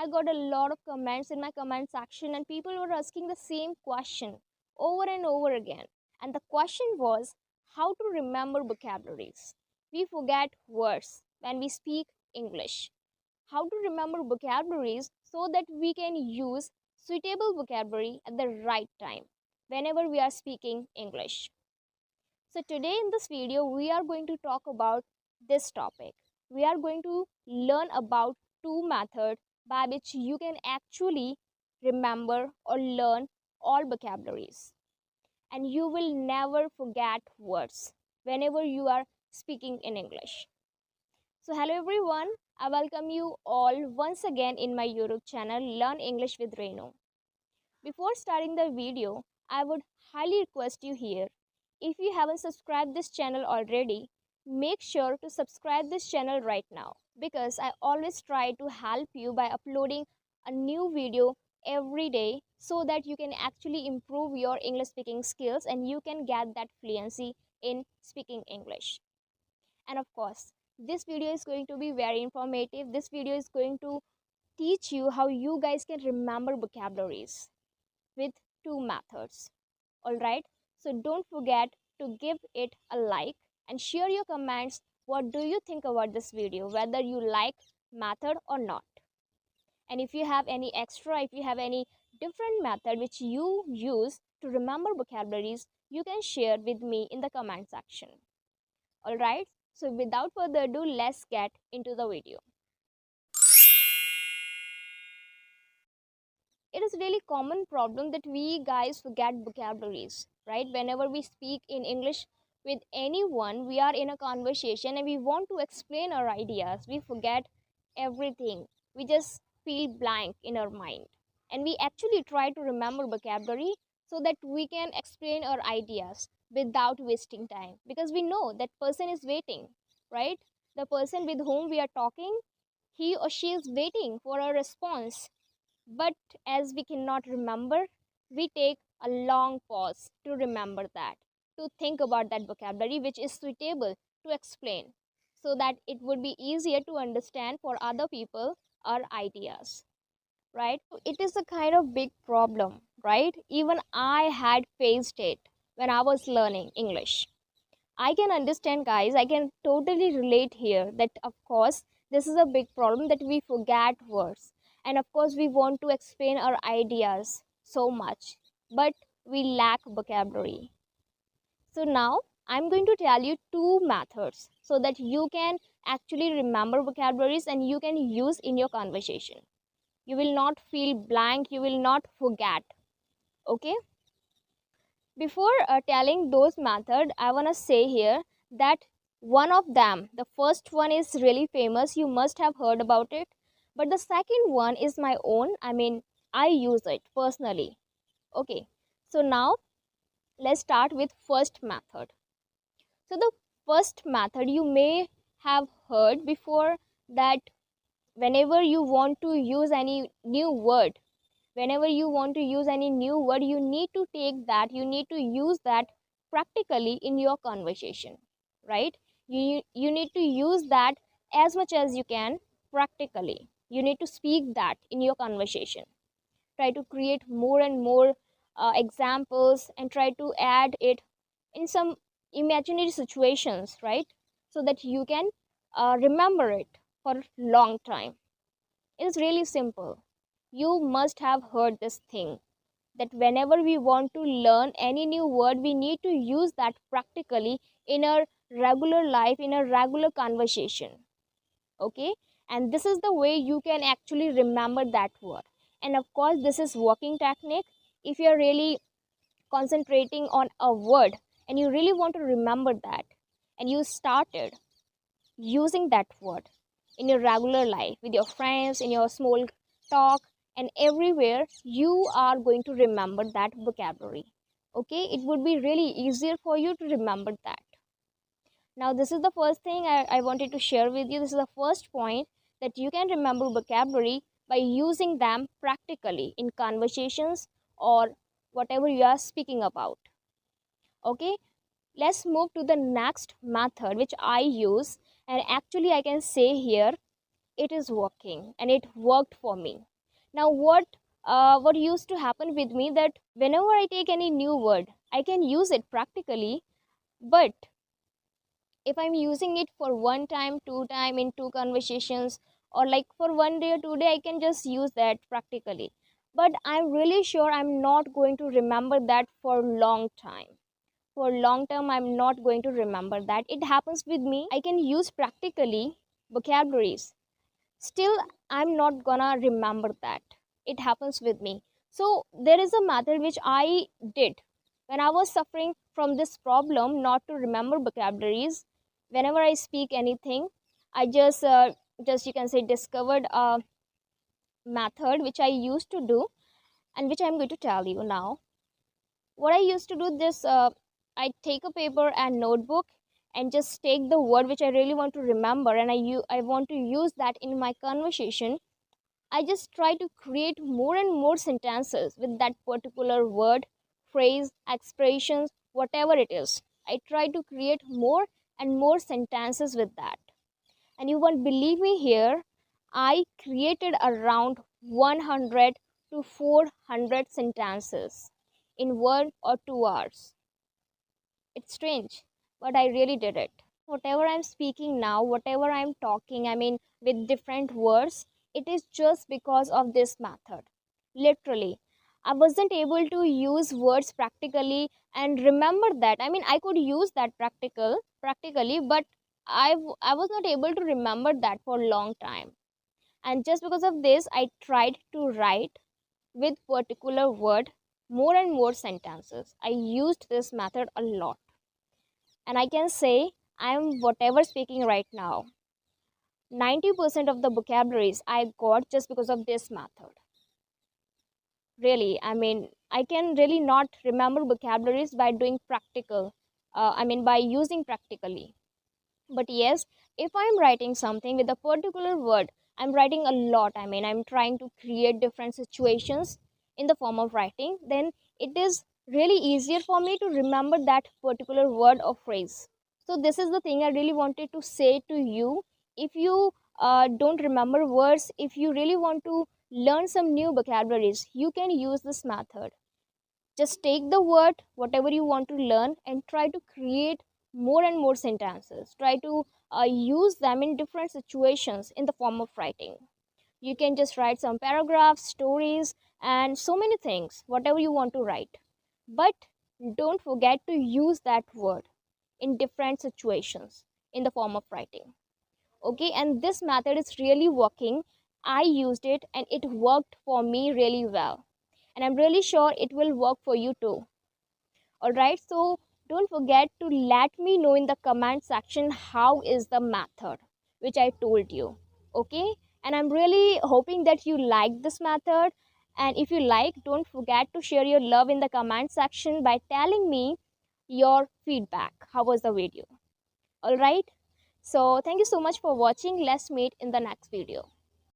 got a lot of comments in my comment section, and people were asking the same question over and over again. And the question was how to remember vocabularies. We forget words when we speak English. How to remember vocabularies so that we can use suitable vocabulary at the right time whenever we are speaking English. So today in this video we are going to talk about this topic. We are going to learn about two methods by which you can actually remember or learn all vocabularies, and you will never forget words whenever you are speaking in English. So hello everyone, I welcome you all once again in my YouTube channel Learn English with Renu. Before starting the video, I would highly request you here, if you haven't subscribed this channel already, make sure to subscribe this channel right now, because I always try to help you by uploading a new video every day so that you can actually improve your English speaking skills and you can get that fluency in speaking English. And of course, this video is going to be very informative. This video is going to teach you how you guys can remember vocabularies with two methods. Alright, so don't forget to give it a like and share your comments. What do you think about this video, whether you like method or not? And if you have any extra, if you have any different method which you use to remember vocabularies, you can share with me in the comment section. Alright, so without further ado, let's get into the video. It is really common problem that we guys forget vocabularies, right? Whenever we speak in English with anyone, we are in a conversation and we want to explain our ideas, we forget everything. We just feel blank in our mind, and we actually try to remember vocabulary so that we can explain our ideas without wasting time, because we know that person is waiting, right? The person with whom we are talking, he or she is waiting for a response. But as we cannot remember, we take a long pause to remember that, to think about that vocabulary which is suitable to explain, so that it would be easier to understand for other people our ideas, right? So it is a kind of big problem, right? Even I had faced it when I was learning English. I can understand, guys, I can totally relate here that of course this is a big problem that we forget words, and of course we want to explain our ideas so much, but we lack vocabulary. So now I'm going to tell you two methods so that you can actually remember vocabularies and you can use in your conversation. You will not feel blank, you will not forget. Okay, before telling those methods, I want to say here that one of them, the first one is really famous, you must have heard about it, but the second one is my own. I mean, I use it personally. Okay, so now let's start with first method. So the first method you may have heard before, that whenever you want to use any new word, you need to take that, you need to use that practically in your conversation, right? You need to use that as much as you can practically. You need to speak that in your conversation. Try to create more and more examples and try to add it in some imaginary situations, right? So that you can remember it for long time. It is really simple. You must have heard this thing, that whenever we want to learn any new word, we need to use that practically in our regular life, in a regular conversation. Okay, and this is the way you can actually remember that word. And of course this is working technique. If you're really concentrating on a word and you really want to remember that, and you started using that word in your regular life with your friends, in your small talk, and everywhere, you are going to remember that vocabulary. Okay, it would be really easier for you to remember that. Now this is the first thing I wanted to share with you. This is the first point, that you can remember vocabulary by using them practically in conversations or whatever you are speaking about. Okay, let's move to the next method which I use, and actually I can say here it is working and it worked for me. Now what used to happen with me, that whenever I take any new word, I can use it practically, but if I'm using it for one time, two time in two conversations, or like for one day or 2 day, I can just use that practically. But I'm really sure I'm not going to remember that for long time. For long term, I'm not going to remember that. It happens with me. I can use practically vocabularies. Still, I'm not gonna remember that. It happens with me. So there is a method which I did when I was suffering from this problem, not to remember vocabularies. Whenever I speak anything, I just you can say discovered a method which I used to do, and which I'm going to tell you now. What I used to do, this I take a paper and notebook and just take the word which I really want to remember, and I want to use that in my conversation. I just try to create more and more sentences with that particular word, phrase, expressions, whatever it is. I try to create more and more sentences with that. And you won't believe me here, I created around 100 to 400 sentences in 1 or 2 hours. It's strange, but I really did it. Whatever I'm speaking now, whatever I'm talking, I mean, with different words, it is just because of this method. Literally, I wasn't able to use words practically and remember that. I mean, I could use that practically, but I was not able to remember that for a long time. And just because of this, I tried to write with particular word more and more sentences. I used this method a lot, and I can say I am whatever speaking right now. 90% of the vocabularies I got just because of this method. Really, I mean, I can really not remember vocabularies by doing practical, by using practically. But yes, if I'm writing something with a particular word, I'm writing a lot. I mean, I'm trying to create different situations in the form of writing, then it is really easier for me to remember that particular word or phrase. So this is the thing I really wanted to say to you. If you don't remember words, if you really want to learn some new vocabularies, you can use this method. Just take the word, whatever you want to learn, and try to create more and more sentences. Try to use them in different situations in the form of writing. You can just write some paragraphs, stories, and so many things, whatever you want to write. But don't forget to use that word in different situations in the form of writing. Okay, and this method is really working. I used it and it worked for me really well, and I'm really sure it will work for you too. All right, so don't forget to let me know in the comment section how is the method which I told you. Okay, and I'm really hoping that you like this method, and if you like, don't forget to share your love in the comment section by telling me your feedback. How was the video? All right, so thank you so much for watching. Let's meet in the next video.